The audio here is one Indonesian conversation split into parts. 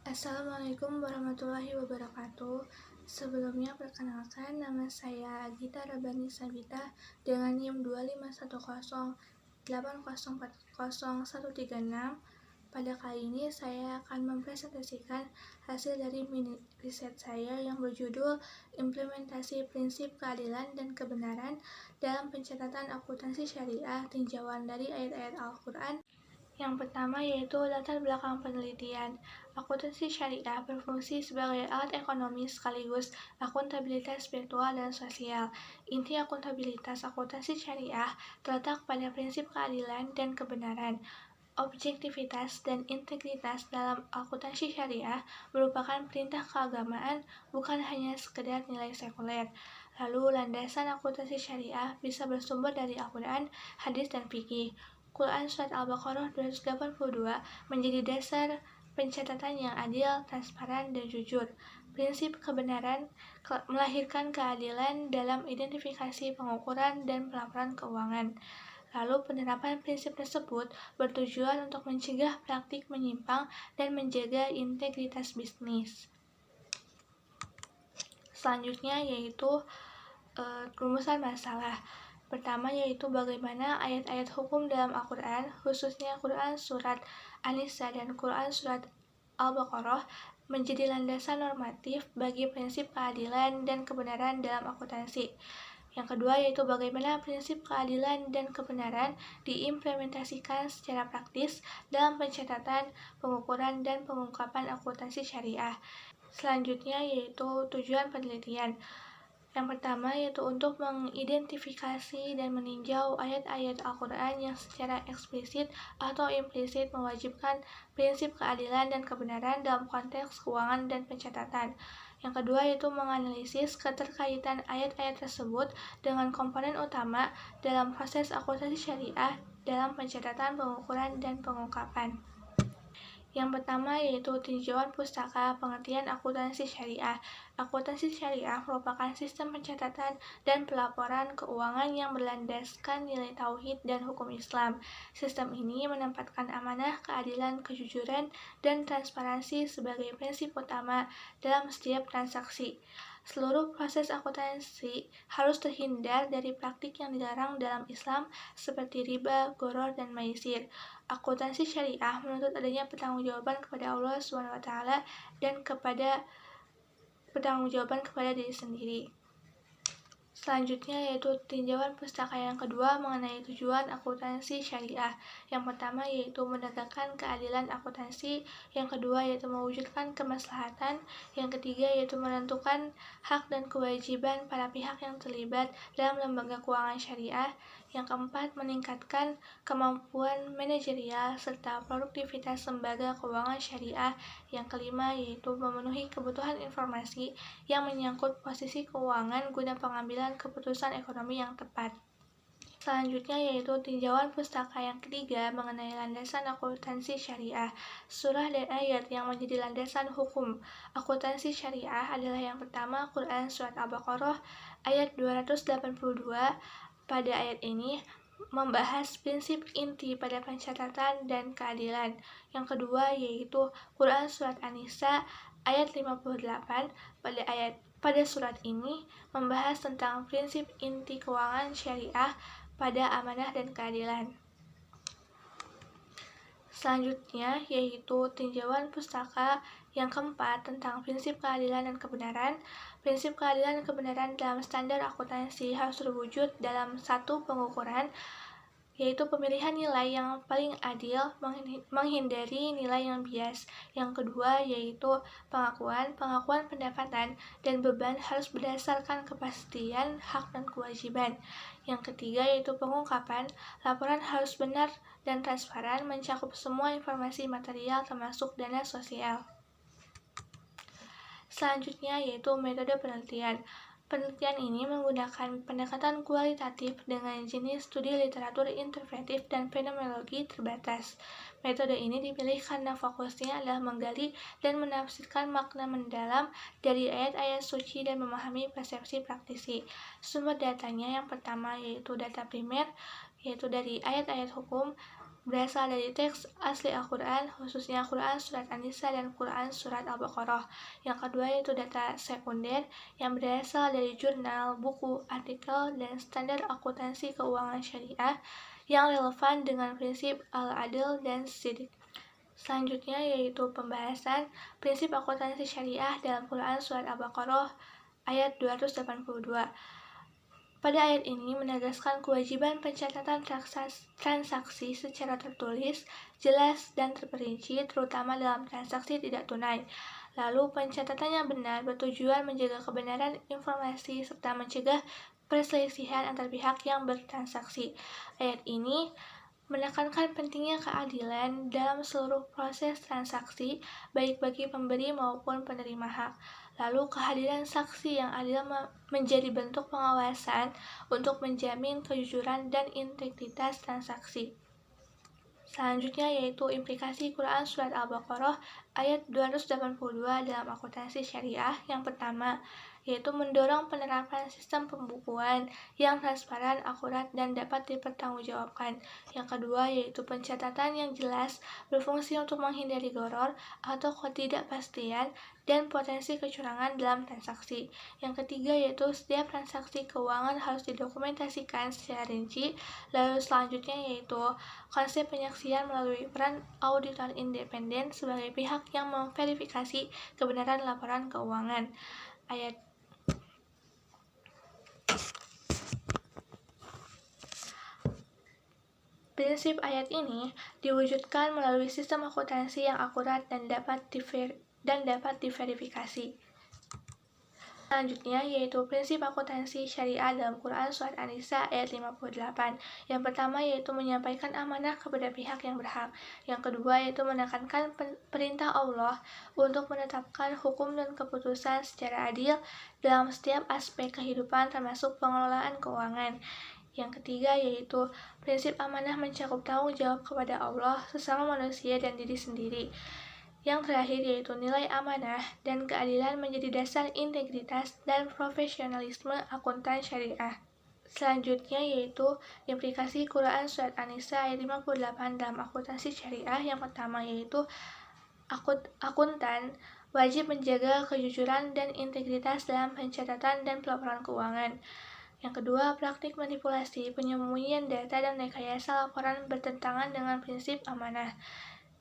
Assalamualaikum warahmatullahi wabarakatuh. Sebelumnya perkenalkan, nama saya Agita Rabani Sabita dengan NIM 25108040136. Pada kali ini saya akan mempresentasikan hasil dari mini riset saya yang berjudul Implementasi Prinsip Keadilan dan Kebenaran dalam Pencatatan Akuntansi Syariah Tinjauan dari Ayat-Ayat Al-Quran. Yang pertama yaitu latar belakang penelitian. Akuntansi syariah berfungsi sebagai alat ekonomi sekaligus akuntabilitas spiritual dan sosial. Inti akuntabilitas akuntansi syariah terletak pada prinsip keadilan dan kebenaran. Objektivitas dan integritas dalam akuntansi syariah merupakan perintah keagamaan, bukan hanya sekedar nilai sekuler. Lalu landasan akuntansi syariah bisa bersumber dari Al-Quran, hadis, dan fikih. Quran Surat Al-Baqarah 282 menjadi dasar pencatatan yang adil, transparan, dan jujur. Prinsip kebenaran melahirkan keadilan dalam identifikasi pengukuran dan pelaporan keuangan. Lalu penerapan prinsip tersebut bertujuan untuk mencegah praktik menyimpang dan menjaga integritas bisnis. Selanjutnya yaitu rumusan masalah. Pertama yaitu bagaimana ayat-ayat hukum dalam Al-Quran, khususnya Quran Surat An-Nisa dan Quran Surat Al-Baqarah, menjadi landasan normatif bagi prinsip keadilan dan kebenaran dalam akuntansi. Yang kedua yaitu bagaimana prinsip keadilan dan kebenaran diimplementasikan secara praktis dalam pencatatan, pengukuran, dan pengungkapan akuntansi syariah. Selanjutnya yaitu tujuan penelitian. Yang pertama yaitu untuk mengidentifikasi dan meninjau ayat-ayat Al-Quran yang secara eksplisit atau implisit mewajibkan prinsip keadilan dan kebenaran dalam konteks keuangan dan pencatatan. Yang kedua yaitu menganalisis keterkaitan ayat-ayat tersebut dengan komponen utama dalam proses akuntansi syariah dalam pencatatan, pengukuran, dan pengungkapan. Yang pertama yaitu tinjauan pustaka pengertian akuntansi syariah. Akuntansi syariah merupakan sistem pencatatan dan pelaporan keuangan yang berlandaskan nilai tauhid dan hukum Islam. Sistem ini menempatkan amanah, keadilan, kejujuran, dan transparansi sebagai prinsip utama dalam setiap transaksi. Seluruh proses akuntansi harus terhindar dari praktik yang dilarang dalam Islam seperti riba, gharar, dan maisir. Akuntansi syariah menuntut adanya pertanggungjawaban kepada Allah SWT dan pertanggungjawaban kepada diri sendiri. Selanjutnya yaitu tinjauan pustaka yang kedua mengenai tujuan akuntansi syariah. Yang pertama yaitu menegakkan keadilan akuntansi, yang kedua yaitu mewujudkan kemaslahatan, yang ketiga yaitu menentukan hak dan kewajiban para pihak yang terlibat dalam lembaga keuangan syariah, yang keempat meningkatkan kemampuan manajerial serta produktivitas lembaga keuangan syariah, yang kelima yaitu memenuhi kebutuhan informasi yang menyangkut posisi keuangan guna pengambilan keputusan ekonomi yang tepat. Selanjutnya yaitu tinjauan pustaka yang ketiga mengenai landasan akuntansi syariah. Surah dan ayat yang menjadi landasan hukum akuntansi syariah adalah yang pertama Quran Surat Al-Baqarah ayat 282. Pada ayat ini membahas prinsip inti pada pencatatan dan keadilan. Yang kedua yaitu Quran Surat An-Nisa ayat 58. Pada surat ini membahas tentang prinsip inti keuangan syariah pada amanah dan keadilan. Selanjutnya yaitu tinjauan pustaka yang keempat tentang prinsip keadilan dan kebenaran. Prinsip keadilan dan kebenaran dalam standar akuntansi harus terwujud dalam satu pengukuran, yaitu pemilihan nilai yang paling adil, menghindari nilai yang bias. Yang kedua yaitu pengakuan pendapatan dan beban harus berdasarkan kepastian hak dan kewajiban. Yang ketiga yaitu pengungkapan, laporan harus benar dan transparan, mencakup semua informasi material termasuk dana sosial. Selanjutnya yaitu metode penelitian. Penelitian ini menggunakan pendekatan kualitatif dengan jenis studi literatur interpretif dan fenomenologi terbatas. Metode ini dipilih karena fokusnya adalah menggali dan menafsirkan makna mendalam dari ayat-ayat suci dan memahami persepsi praktisi. Sumber datanya yang pertama yaitu data primer, yaitu dari ayat-ayat hukum, berasal dari teks asli Al-Quran, khususnya Quran Surat An-Nisa dan Quran Surat Al-Baqarah. Yang kedua yaitu data sekunder yang berasal dari jurnal, buku, artikel, dan standar akuntansi keuangan syariah yang relevan dengan prinsip al-adil dan sidik. Selanjutnya yaitu pembahasan prinsip akuntansi syariah dalam Quran Surat Al-Baqarah ayat 282. Pada ayat ini menegaskan kewajiban pencatatan transaksi secara tertulis, jelas, dan terperinci, terutama dalam transaksi tidak tunai. Lalu pencatatan yang benar bertujuan menjaga kebenaran informasi serta mencegah perselisihan antar pihak yang bertransaksi. Ayat ini menekankan pentingnya keadilan dalam seluruh proses transaksi, baik bagi pemberi maupun penerima hak. Lalu kehadiran saksi yang adil menjadi bentuk pengawasan untuk menjamin kejujuran dan integritas transaksi. Selanjutnya yaitu implikasi Quran Surat Al-Baqarah ayat 282 dalam akuntansi syariah. Yang pertama, yaitu mendorong penerapan sistem pembukuan yang transparan, akurat, dan dapat dipertanggungjawabkan. Yang kedua, yaitu pencatatan yang jelas berfungsi untuk menghindari goror atau ketidakpastian dan potensi kecurangan dalam transaksi. Yang ketiga, yaitu setiap transaksi keuangan harus didokumentasikan secara rinci. Lalu selanjutnya yaitu konsep penyaksian melalui peran auditor independen sebagai pihak yang memverifikasi kebenaran laporan keuangan. Prinsip ayat ini diwujudkan melalui sistem akuntansi yang akurat dan dapat diverifikasi. Selanjutnya yaitu prinsip akuntansi syariah dalam Quran Surat An-Nisa ayat 58. Yang pertama yaitu menyampaikan amanah kepada pihak yang berhak. Yang kedua yaitu menekankan perintah Allah untuk menetapkan hukum dan keputusan secara adil dalam setiap aspek kehidupan termasuk pengelolaan keuangan. Yang ketiga yaitu prinsip amanah mencakup tanggung jawab kepada Allah, sesama manusia, dan diri sendiri. Yang terakhir yaitu nilai amanah dan keadilan menjadi dasar integritas dan profesionalisme akuntan syariah. Selanjutnya yaitu implikasi Quran Surat An-Nisa ayat 58 dalam akuntansi syariah. Yang pertama yaitu akuntan wajib menjaga kejujuran dan integritas dalam pencatatan dan pelaporan keuangan. Yang kedua, praktik manipulasi, penyembunyian data, dan rekayasa laporan bertentangan dengan prinsip amanah.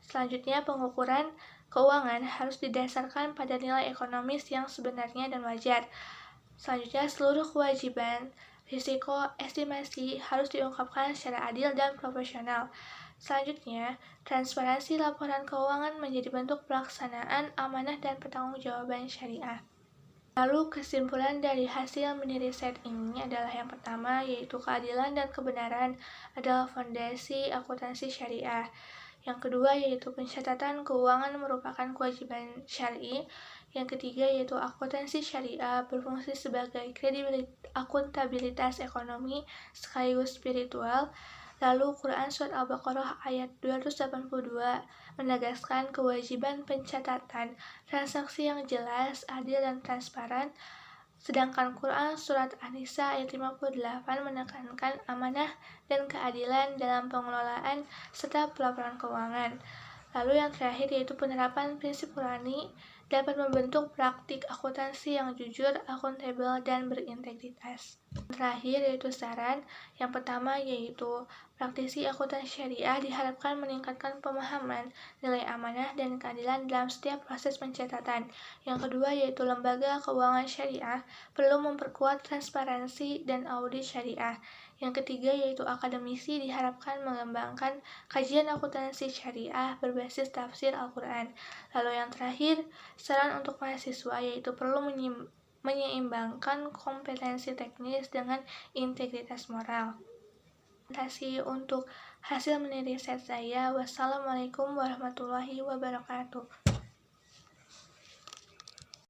Selanjutnya, pengukuran keuangan harus didasarkan pada nilai ekonomis yang sebenarnya dan wajar. Selanjutnya, seluruh kewajiban, risiko, estimasi harus diungkapkan secara adil dan profesional. Selanjutnya, transparansi laporan keuangan menjadi bentuk pelaksanaan amanah dan pertanggungjawaban syariah. Lalu kesimpulan dari hasil mini riset ini adalah yang pertama yaitu keadilan dan kebenaran adalah fondasi akuntansi syariah. Yang kedua yaitu pencatatan keuangan merupakan kewajiban syar'i. Yang ketiga yaitu akuntansi syariah berfungsi sebagai akuntabilitas ekonomi sekaligus spiritual. Lalu Quran Surat Al-Baqarah ayat 282 menegaskan kewajiban pencatatan transaksi yang jelas, adil, dan transparan. Sedangkan Quran Surat An-Nisa ayat 58 menekankan amanah dan keadilan dalam pengelolaan serta pelaporan keuangan. Lalu yang terakhir yaitu penerapan prinsip Qurani dapat membentuk praktik akuntansi yang jujur, akuntabel, dan berintegritas. Terakhir yaitu saran. Yang pertama yaitu praktisi akuntansi syariah diharapkan meningkatkan pemahaman nilai amanah dan keadilan dalam setiap proses pencatatan. Yang kedua yaitu lembaga keuangan syariah perlu memperkuat transparansi dan audit syariah. Yang ketiga yaitu akademisi diharapkan mengembangkan kajian akuntansi syariah berbasis tafsir Al-Quran. Lalu yang terakhir, saran untuk mahasiswa yaitu perlu menyeimbangkan kompetensi teknis dengan integritas moral. Terima kasih untuk hasil mini riset saya. Wassalamualaikum warahmatullahi wabarakatuh.